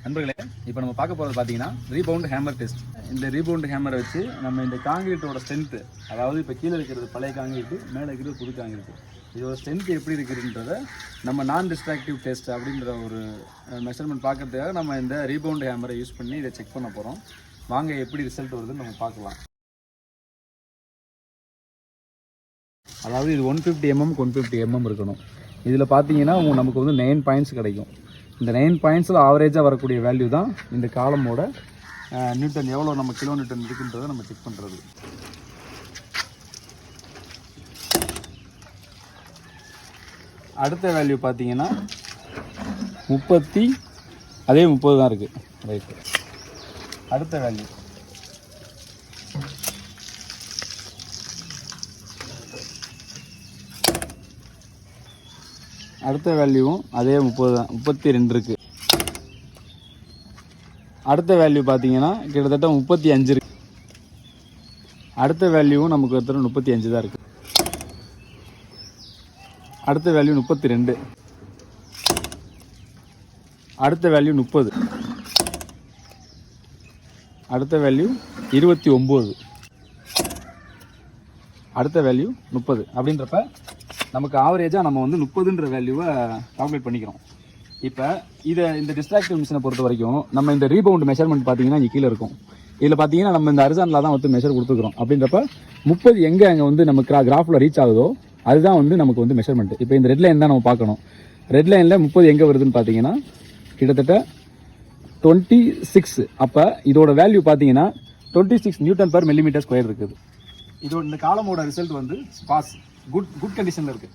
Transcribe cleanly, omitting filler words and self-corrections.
நண்பர்களே, இப்போ நம்ம பார்க்க போகிறது பார்த்தீங்கன்னா ரீபவுண்ட் ஹேமர் டெஸ்ட். இந்த ரீபவுண்ட் ஹேமரை வச்சு நம்ம இந்த காங்கிரீட்டோட ஸ்ட்ரென்த்து, அதாவது இப்போ கீழே இருக்கிறது பழைய காங்கிரீட்டு, மேலே இருக்கிறது புது காங்கிரீட்டு, இதோட ஸ்ட்ரென்த் எப்படி இருக்குதுன்றத நம்ம நான் டிஸ்ட்ராக்டிவ் டெஸ்ட் அப்படின்ற ஒரு மெஷர்மெண்ட் பார்க்கறதுக்காக நம்ம இந்த ரீபவுண்ட் ஹேமரை யூஸ் பண்ணி இதை செக் பண்ண போகிறோம். வாங்க எப்படி ரிசல்ட் வருதுன்னு நம்ம பார்க்கலாம். அதாவது இது 150 mm 150 mm இருக்கணும். இதில் பார்த்தீங்கன்னா நமக்கு வந்து 9 பாயிண்ட்ஸ் கிடைக்கும். இந்த 9 பாயிண்ட்ஸில் ஆவரேஜாக வரக்கூடிய வேல்யூ தான் இந்த காலமோட நியூட்டன், எவ்வளோ நம்ம கிலோ நியூட்டன் இருக்குன்றதை நம்ம செக் பண்ணுறது. அடுத்த வேல்யூ பார்த்தீங்கன்னா 30, அதே 30 தான் இருக்குது. ரைட்டு. அடுத்த வேல்யூ அடுத்த வேல்யூவும் அதே 30 தான், 32 இருக்குது. அடுத்த வேல்யூ பார்த்தீங்கன்னா கிட்டத்தட்ட 35 இருக்குது. அடுத்த வேல்யூவும் நமக்கு ஒருத்தர் 35 தான் இருக்குது. அடுத்த வேல்யூ 32. அடுத்த வேல்யூ 30. அடுத்த வேல்யூ 29. அடுத்த வேல்யூ 30. அப்படின்றப்ப நமக்கு ஆவரேஜாக நம்ம வந்து 30ன்ற வேல்யூவை கால்குலேட் பண்ணிக்கிறோம். இப்போ இந்த டிஸ்ட்ராக்டிவ் மிஷினை பொறுத்த வரைக்கும் நம்ம இந்த ரீபவுண்ட் மெஷர்மெண்ட் பார்த்தீங்கன்னா இங்கே கீழே இருக்கும். இதில் பார்த்தீங்கன்னா நம்ம இந்த ஹரிசாண்டலாக தான் வந்து மெஷர் கொடுத்துக்கிறோம். அப்படின்றப்ப 30 எங்கே அங்கே வந்து நம்ம கிராஃபில் ரீச் ஆகுதோ அதுதான் வந்து நமக்கு வந்து மெஷர்மெண்ட். இப்போ இந்த ரெட் லைன் தான் நம்ம பார்க்கணும். ரெட் லைனில் 30 எங்கே வருதுன்னு பார்த்தீங்கன்னா கிட்டத்தட்ட 26. அப்போ இதோட வேல்யூ பார்த்தீங்கன்னா 26 நியூட்டன் பர் மில்லிமீட்டர் ஸ்கொயர் இருக்குது. இதோட இந்த காலமோட ரிசல்ட் வந்து பாஸ், குட் கண்டிஷனில் இருக்குது.